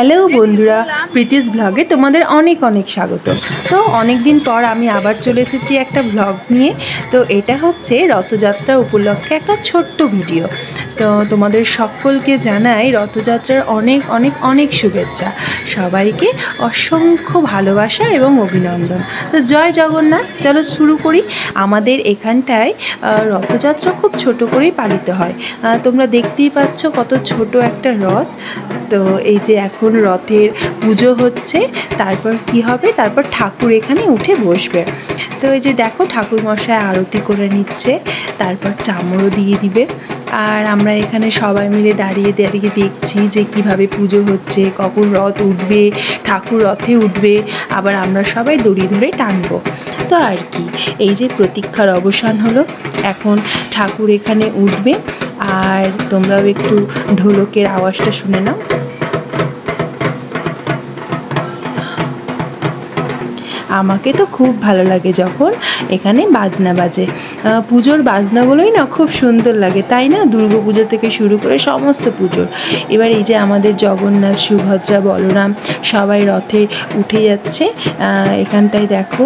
Hello বন্ধুরা, প্রীতিস ব্লগে তোমাদের অনেক অনেক স্বাগত। তো অনেক দিন পর আমি আবার চলে এসেছি একটা ব্লগ নিয়ে। তো এটা হচ্ছে রথযাত্রা উপলক্ষে একটা ছোট্ট ভিডিও। তো তোমাদের সকলকে জানাই রথযাত্রার অনেক অনেক অনেক শুভেচ্ছা। সবাইকে অসংখ্য ভালোবাসা এবং অভিনন্দন। তো জয় জগন্নাথ। চলো শুরু করি। আমাদের এখানটায় রথযাত্রা খুব ছোট করেই পালিত হয়। তোমরা দেখতেই পাচ্ছ কত ছোট একটা রথ। তো এই যে এখন রথের পুজো হচ্ছে, তারপর কি হবে, তারপর ঠাকুর এখানে উঠে বসবে। তো এই যে দেখো ঠাকুর মশাই আরতি করে নিচ্ছে, তারপর চামড়ও দিয়ে দিবে। আর আমরা এখানে সবাই মিলে দাঁড়িয়ে দাঁড়িয়ে দেখছি যে কিভাবে পুজো হচ্ছে, কখন রথ উঠবে, ঠাকুর রথে উঠবে, আবার আমরা সবাই দড়ি ধরে টানবো। তো আর কি, এই যে প্রতীক্ষার অবসান হলো, এখন ঠাকুর এখানে উঠবে। আর তোমরাও একটু ঢোলকের আওয়াজটা শুনে নাও। আমাকে তো খুব ভালো লাগে যখন এখানে বাজনা বাজে। পুজোর বাজনাগুলোই না খুব সুন্দর লাগে, তাই না? দুর্গা পুজো থেকে শুরু করে সমস্ত পুজোর। এবার এই যে আমাদের জগন্নাথ, সুভদ্রা, বলরাম সবাই রথে উঠে যাচ্ছে। এখানটায় দেখো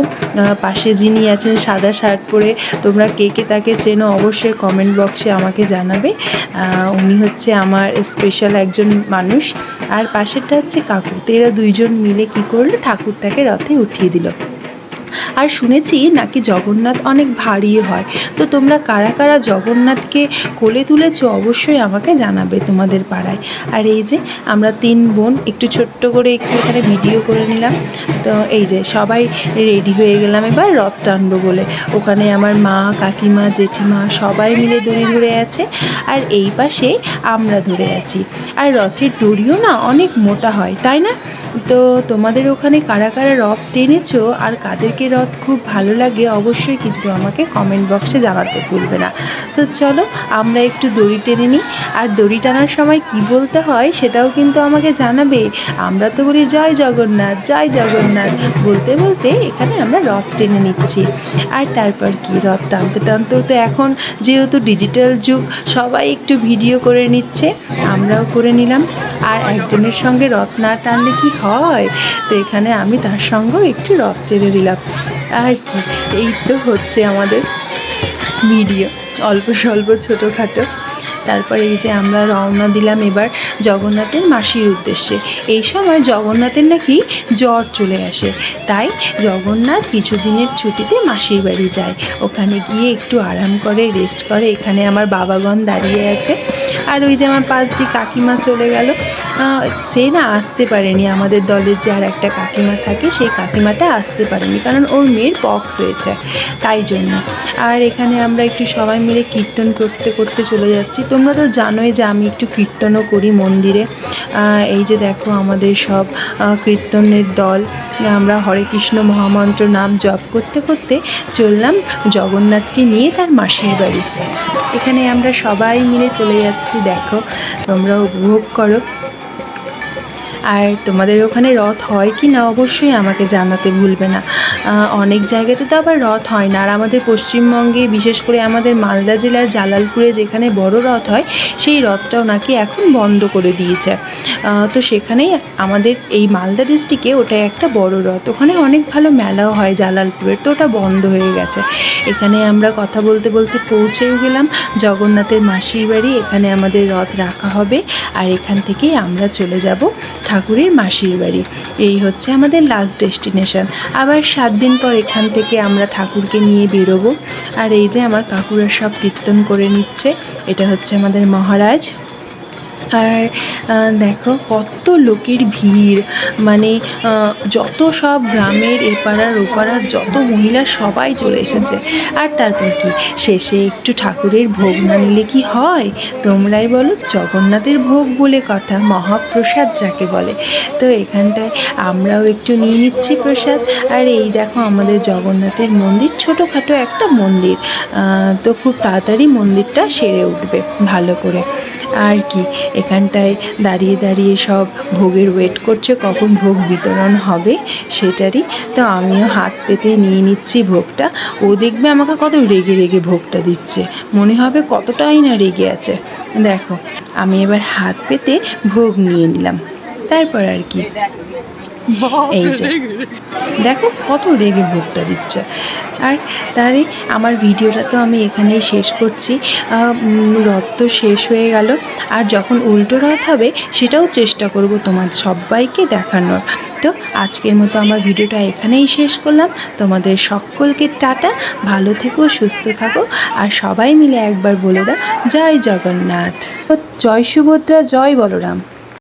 পাশে যিনি আছেন সাদা শার্ট পরে, তোমরা কে কে তাকে চেনো অবশ্যই কমেন্ট বক্সে আমাকে জানাবে। উনি হচ্ছে আমার স্পেশাল একজন মানুষ। আর পাশেরটা হচ্ছে কাকু। তো এরা দুইজন মিলে কি করলো, ঠাকুরটাকে রথে উঠিয়ে দিল। আর শুনেছি নাকি জগন্নাথ অনেক ভারী হয়। তো তোমরা কারা কারা জগন্নাথকে কোলে তুলেছো অবশ্যই আমাকে জানাবে তোমাদের পাড়ায়। আর এই যে আমরা 3 বোন একটু ছোট্ট করে একটু এখানে ভিডিও করে নিলাম। তো এই যে সবাই রেডি হয়ে গেলাম এবার রথ টানবো বলে। ওখানে আমার মা, কাকিমা, জেঠিমা সবাই মিলে দড়ি ধরে আছে, আর এই পাশে আমরা ধরে আছি। আর রথের দড়িও না অনেক মোটা হয়, তাই না? তো তোমাদের ওখানে কারা কারা রথ টেনেছো আর কাদেরকে রথ খুব ভালো লাগে অবশ্যই কিন্তু আমাকে কমেন্ট বক্সে জানাতে ভুলবে না। তো চলো আমরা একটু দড়ি টেনে নিই। আর দড়ি টানার সময় কি বলতে হয় সেটাও কিন্তু আমাকে জানাবে। আমরা তো বলি জয় জগন্নাথ, জয় জগন্নাথ বলতে বলতে এখানে আমরা রথ টেনে নিচ্ছি। আর তারপর কি, রথ টানতে টানতেও তো এখন যেহেতু ডিজিটাল যুগ, সবাই একটু ভিডিও করে নিচ্ছে, আমরাও করে নিলাম। আর একজনের সঙ্গে রথ না টানলে কি হয়, তো এখানে আমি তার সঙ্গেও একটু রথ টেনে দিলাম। আর কি, এই তো হচ্ছে আমাদের ভিডিও, অল্প স্বল্প ছোটোখাটো। তারপর এই যে আমরা রওনা দিলাম এবার জগন্নাথের মাসির উদ্দেশ্যে। এই সময় জগন্নাথের নাকি জ্বর চলে আসে, তাই জগন্নাথ কিছুদিনের ছুটিতে মাসির বাড়ি যায়। ওখানে গিয়ে একটু আরাম করে, রেস্ট করে। এখানে আমার বাবাগণ দাঁড়িয়ে আছে। আর ওই যে আমার পাশ দিয়ে কাকিমা চলে গেল। সে না আসতে পারেনি, আমাদের দলের যে আর একটা কাকিমা থাকে সেই কাকিমাটা আসতে পারেনি, কারণ ওর মেয়ের পক্স হয়েছে, তাই জন্য। আর এখানে আমরা একটু সবাই মিলে কীর্তন করতে করতে চলে যাচ্ছি। তোমরা তো জানোই যে আমি একটু কীর্তনও করি মন্দিরে। এই যে দেখো আমাদের সব কীর্তনের দল, আমরা হরে কৃষ্ণ মহামন্ত্র নাম জপ করতে করতে চললাম জগন্নাথকে নিয়ে তার মাসির বাড়ি। এখানে আমরা সবাই মিলে চলে যাচ্ছি, দেখো তোমরা উপভোগ করো। আর তোমাদের ওখানে রথ হয় কি না অবশ্যই আমাকে জানাতে ভুলবে না। অনেক জায়গাতে তো আবার রথ হয় না। আর আমাদের পশ্চিমবঙ্গে, বিশেষ করে আমাদের মালদা জেলার জালালপুরে যেখানে বড় রথ হয়, সেই রথটাও নাকি এখন বন্ধ করে দিয়েছে। তো সেখানেই আমাদের এই মালদা ডিস্ট্রিক্টে ওটা একটা বড় রথ, ওখানে অনেক ভালো মেলাও হয় জালালপুরের, তো ওটা বন্ধ হয়ে গেছে। এখানে আমরা কথা বলতে বলতে পৌঁছেও গেলাম জগন্নাথের মাসির বাড়ি। এখানে আমাদের রথ রাখা হবে, আর এখান থেকেই আমরা চলে যাব ঠাকুরের মাসির বাড়ি। এই হচ্ছে আমাদের লাস্ট ডেস্টিনেশন। আবার 7 দিন পর এখান থেকে আমরা ঠাকুরকে নিয়ে বেরোবো। আর এই যে আমার কাকুরা সব কীর্তন করে নিচ্ছে, এটা হচ্ছে আমাদের মহারাজ। আর দেখো কত লোকের ভিড়, মানে যত সব গ্রামের এপাড়ার ওপাড়ার যত মহিলা সবাই চলে এসেছে। আর তারপর কি, শেষে একটু ঠাকুরের ভোগ না নিলে কি হয়, তোমরাই বলো? জগন্নাথের ভোগ বলে কথা, মহাপ্রসাদ যাকে বলে। তো এখানটায় আমরাও একটু নিয়ে নিচ্ছি প্রসাদ। আর এই দেখো আমাদের জগন্নাথের মন্দির, ছোটোখাটো একটা মন্দির। তো খুব তাড়াতাড়ি মন্দিরটা সেরে উঠবে ভালো করে। আর কি, এখানটায় দাঁড়িয়ে দাঁড়িয়ে সব ভোগের ওয়েট করছে কখন ভোগ বিতরণ হবে সেটারই। তো আমিও হাত পেতে নিয়ে নিচ্ছি ভোগটা। ও দেখবে আমাকে কত রেগে রেগে ভোগটা দিচ্ছে, মনে হবে কতটাই না রেগে আছে। দেখো আমি এবার হাত পেতে ভোগ নিয়ে নিলাম। তারপর আর কি এই যে দেখো কত রেগে ভোগটা দিচ্ছে। আর তাই আমার ভিডিওটা তো আমি এখানেই শেষ করছি। রথ তো শেষ হয়ে গেল, আর যখন উল্টো রথ হবে সেটাও চেষ্টা করব তোমাদের সবাইকে দেখানোর। তো আজকের মতো আমার ভিডিওটা এখানেই শেষ করলাম। তোমাদের সকলকে টাটা, ভালো থেকো, সুস্থ থাকো, আর সবাই মিলে একবার বলে দাও জয় জগন্নাথ, জয় সুভদ্রা, জয় বলরাম।